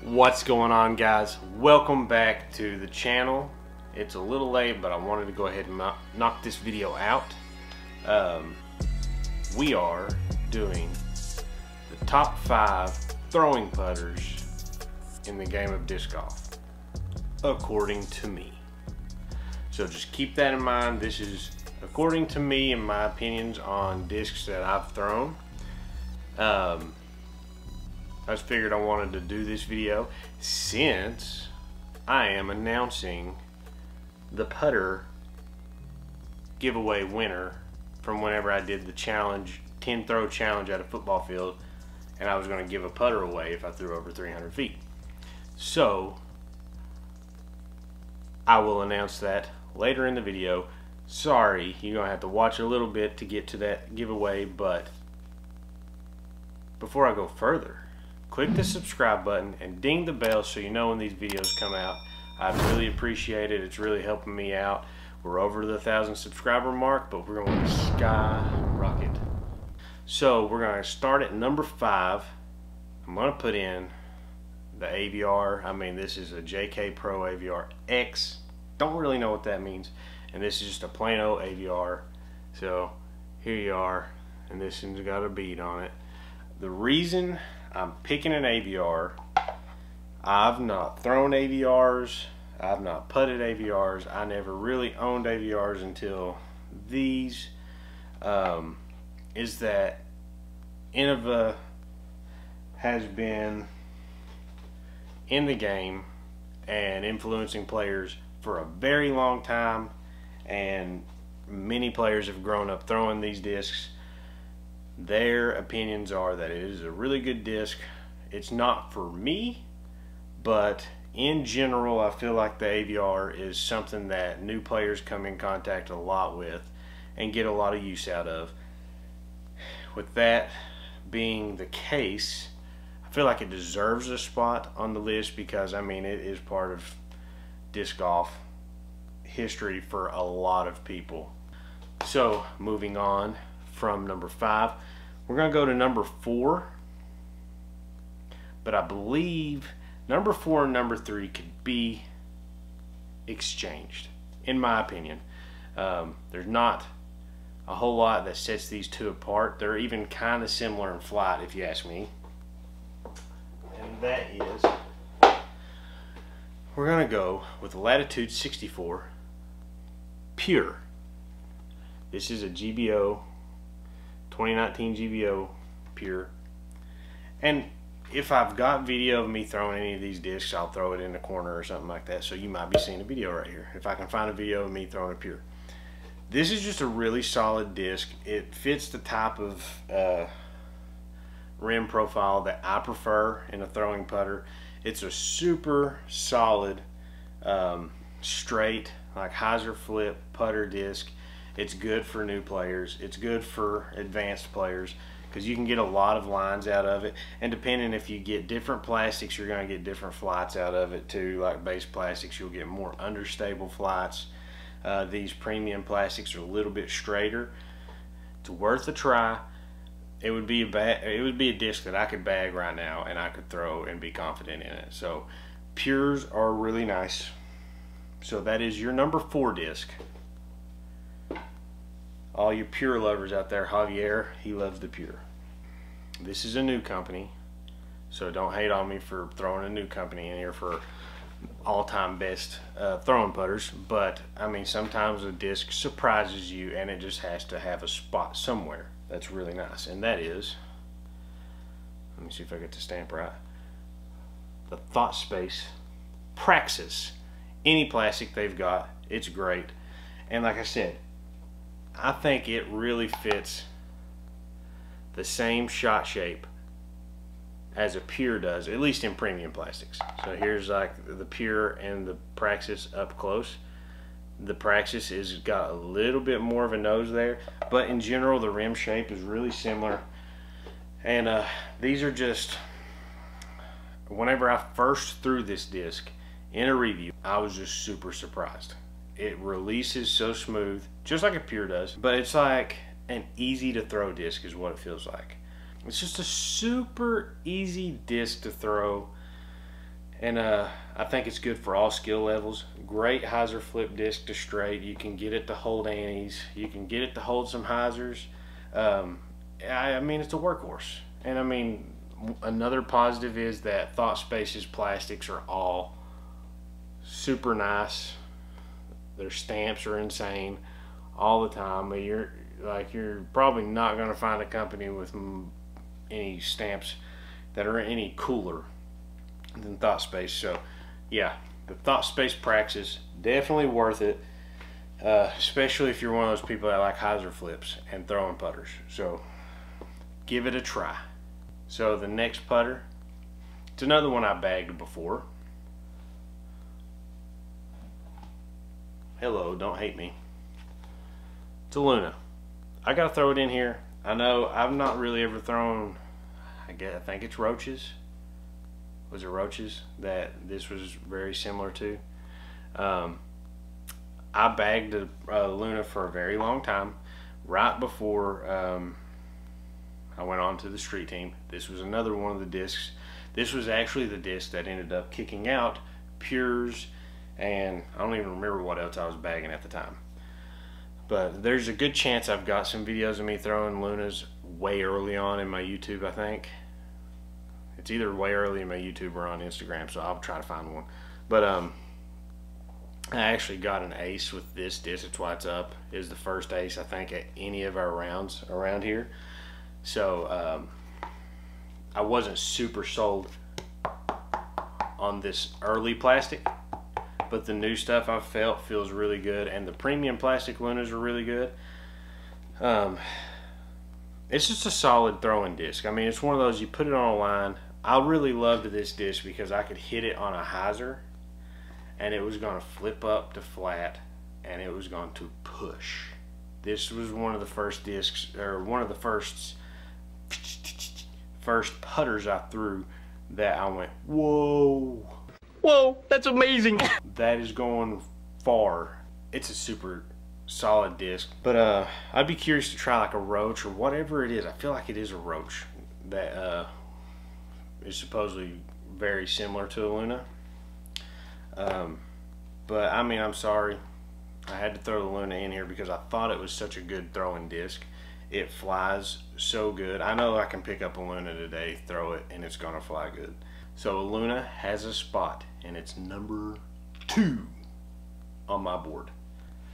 What's going on, guys? Welcome back to the channel. It's a little late, but I wanted to go ahead and knock this video out. We are doing the top 5 throwing putters in the game of disc golf, according to me. So just keep that in mind. This is according to me and my opinions on discs that I've thrown. I just figured I wanted to do this video since I am announcing the putter giveaway winner from whenever I did the challenge, 10 throw challenge at a football field, and I was going to give a putter away if I threw over 300 feet. So I will announce that later in the video. Sorry, you're going to have to watch a little bit to get to that giveaway, but before I go further, click the subscribe button and ding the bell so you know when these videos come out. I really appreciate it. It's really helping me out. We're over the 1,000 subscriber mark, but we're going to skyrocket. So we're going to start at number 5. I'm going to put in the AVR. I mean, this is a JK Pro AVR X. Don't really know what that means. And this is just a plain old AVR. So here you are, and this one's got a bead on it. The reason I'm picking an AVR, I've not thrown AVRs, I've not putted AVRs, I never really owned AVRs until these, is that Innova has been in the game and influencing players for a very long time, and many players have grown up throwing these discs. Their opinions are that it is a really good disc. It's not for me, but in general I feel like the AVR is something that new players come in contact a lot with and get a lot of use out of. With that being the case, I feel like it deserves a spot on the list because, I mean, it is part of disc golf history for a lot of people. So moving on from number 5, we're going to go to number 4, but I believe number 4 and number 3 could be exchanged, in my opinion. There's not a whole lot that sets these two apart. They're even kind of similar in flight, if you ask me, and that is, we're going to go with the Latitude 64 Pure. This is a GBO 2019 GBO Pure, and if I've got video of me throwing any of these discs, I'll throw it in the corner or something like that, so you might be seeing a video right here if I can find a video of me throwing a Pure. This is just a really solid disc. It fits the type of rim profile that I prefer in a throwing putter. It's a super solid straight, like hyzer flip putter disc. It's good for new players. It's good for advanced players because you can get a lot of lines out of it. And depending if you get different plastics, you're going to get different flights out of it too. Like base plastics, you'll get more understable flights. These premium plastics are a little bit straighter. It's worth a try. It would be a disc that I could bag right now and I could throw and be confident in it. So Pures are really nice. So that is your number 4 disc. All you Pure lovers out there, Javier, he loves the Pure. This is a new company, so don't hate on me for throwing a new company in here for all-time best throwing putters, but I mean, sometimes a disc surprises you and it just has to have a spot somewhere that's really nice, and that is, let me see if I get the stamp right, the Thoughtspace Practice. Any plastic they've got, it's great, and like I said, I think it really fits the same shot shape as a Pure does, at least in premium plastics. So here's like the Pure and the Praxis up close. The Praxis is got a little bit more of a nose there, but in general the rim shape is really similar. And these are just, whenever I first threw this disc in a review, I was just super surprised. It releases so smooth, just like a Pure does, but it's like an easy to throw disc is what it feels like. It's just a super easy disc to throw. and I think it's good for all skill levels. Great hyzer flip disc to straight. You can get it to hold anties. You can get it to hold some hyzers. I mean, it's a workhorse. And I mean, another positive is that Thoughtspace's plastics are all super nice. Their stamps are insane all the time. But you're probably not going to find a company with any stamps that are any cooler than Thoughtspace. So yeah, the Thoughtspace Practice, definitely worth it, especially if you're one of those people that like hyzer flips and throwing putters. So give it a try. So the next putter, it's another one I bagged before. Hello, don't hate me. It's a Luna. I gotta throw it in here. I know I've not really ever thrown, I think it's Roaches. Was it Roaches that this was very similar to? I bagged a Luna for a very long time. Right before I went on to the street team, this was another one of the discs. This was actually the disc that ended up kicking out Pures, and I don't even remember what else I was bagging at the time. But there's a good chance I've got some videos of me throwing Lunas way early on in my YouTube, I think. It's either way early in my YouTube or on Instagram, so I'll try to find one. But I actually got an ace with this disc. That's why it's up. It was the first ace, I think, at any of our rounds around here. So I wasn't super sold on this early plastic, but the new stuff I felt feels really good, and the premium plastic Lunas are really good. It's just a solid throwing disc. I mean, it's one of those, you put it on a line. I really loved this disc because I could hit it on a hyzer and it was going to flip up to flat and it was going to push. This was one of the first discs, or one of the first putters I threw that I went, whoa. Whoa, that's amazing. That is going far. It's a super solid disc. But I'd be curious to try like a Roach or whatever it is. I feel like it is a Roach that is supposedly very similar to a Luna. But I mean, I'm sorry. I had to throw the Luna in here because I thought it was such a good throwing disc. It flies so good. I know I can pick up a Luna today, throw it, and it's gonna fly good. So a Luna has a spot, and it's number 2 on my board.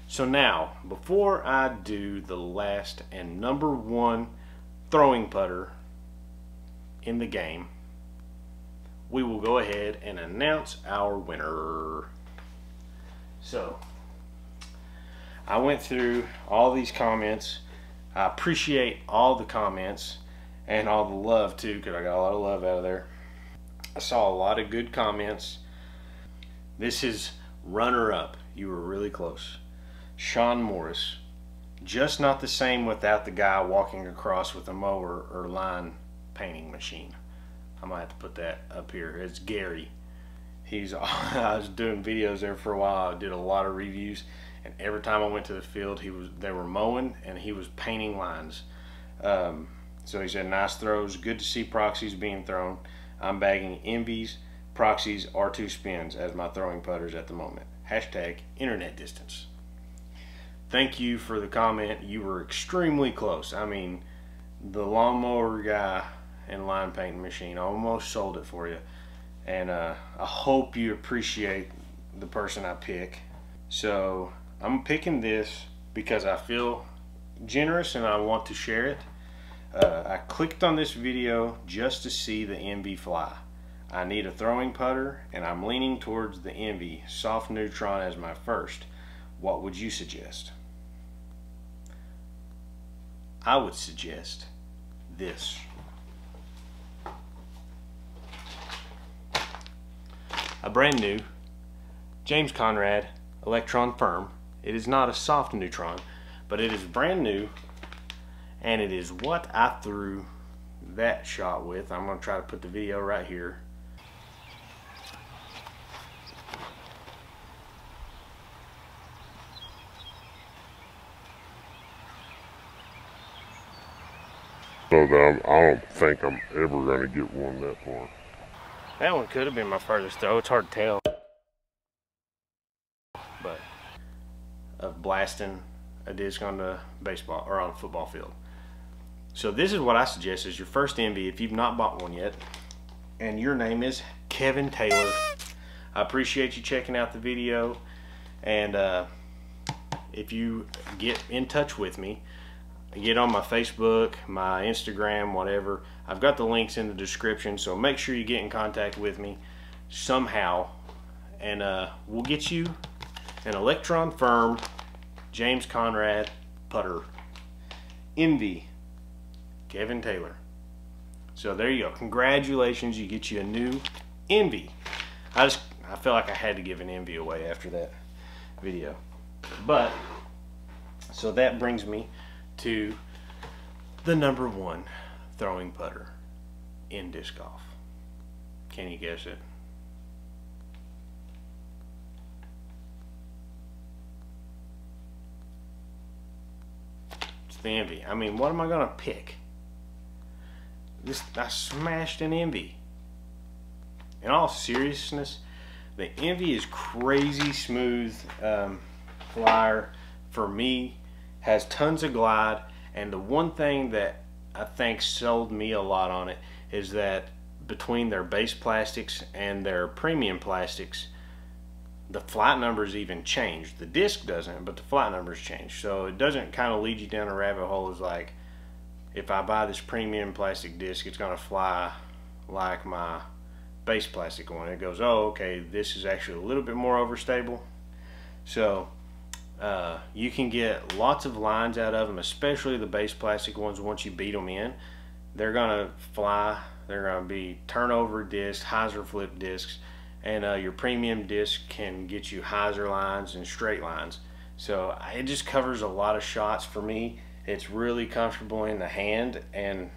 So now, before I do the last and number 1 throwing putter in the game, we will go ahead and announce our winner. So I went through all these comments. I appreciate all the comments and all the love too, because I got a lot of love out of there. I saw a lot of good comments. This is runner-up. You were really close. Sean Morris. Just not the same without the guy walking across with a mower or line painting machine. I might have to put that up here. It's Gary. I was doing videos there for a while. I did a lot of reviews, and every time I went to the field, they were mowing and he was painting lines. So he said, nice throws. Good to see proxies being thrown. I'm bagging Envy's, Proxies, R2 spins as my throwing putters at the moment. Hashtag internet distance. Thank you for the comment. You were extremely close. I mean, the lawnmower guy and line painting machine almost sold it for you. And I hope you appreciate the person I pick. So I'm picking this because I feel generous and I want to share it. I clicked on this video just to see the Envy fly. I need a throwing putter and I'm leaning towards the Envy soft neutron as my first. What would you suggest? I would suggest this. A brand new James Conrad Electron Firm. It is not a soft neutron, but it is brand new, and it is what I threw that shot with. I'm going to try to put the video right here. So that I don't think I'm ever going to get one that far. That one could have been my furthest throw. It's hard to tell. But of blasting a disc on the baseball or on a football field. So this is what I suggest is your first envy if you've not bought one yet, and your name is Kevin Taylor. I appreciate you checking out the video, and if you get in touch with me, get on my Facebook, my Instagram, whatever, I've got the links in the description, so make sure you get in contact with me somehow, and we'll get you an Electron Firm James Conrad putter. Envy, Kevin Taylor. So there you go. Congratulations, you get you a new Envy. I felt like I had to give an Envy away after that video. But so that brings me to the #1 throwing putter in disc golf. Can you guess it? It's the Envy. I mean, what am I gonna pick? I smashed an Envy. In all seriousness, the Envy is crazy smooth flyer for me, has tons of glide, and the one thing that I think sold me a lot on it is that between their base plastics and their premium plastics, the flight numbers even change. The disc doesn't, but the flight numbers change. So it doesn't kind of lead you down a rabbit hole as like, if I buy this premium plastic disc, it's going to fly like my base plastic one. It goes, oh, okay, this is actually a little bit more overstable. So you can get lots of lines out of them, especially the base plastic ones. Once you beat them in, they're going to fly. They're going to be turnover discs, hyzer flip discs, and your premium disc can get you hyzer lines and straight lines. So it just covers a lot of shots for me. It's really comfortable in the hand, and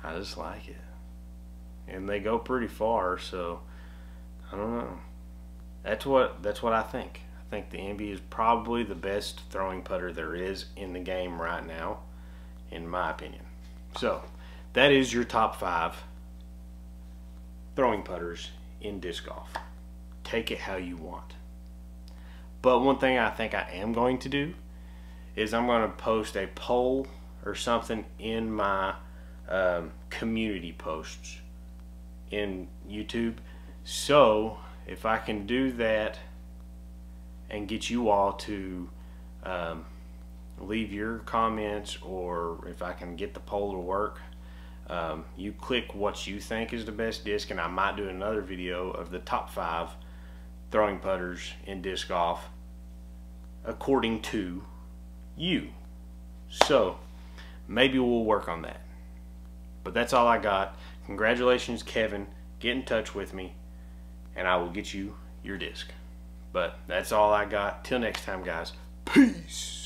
I just like it. And they go pretty far, so I don't know. That's what I think. I think the Envy is probably the best throwing putter there is in the game right now, in my opinion. So that is your top 5 throwing putters in disc golf. Take it how you want. But one thing I think I am going to do is I'm going to post a poll or something in my community posts in YouTube. So if I can do that and get you all to leave your comments, or if I can get the poll to work, you click what you think is the best disc, and I might do another video of the top 5 throwing putters in disc golf according to you. So maybe we'll work on that. But that's all I got. Congratulations, Kevin. Get in touch with me and I will get you your disc. But that's all I got. Till next time, guys. Peace.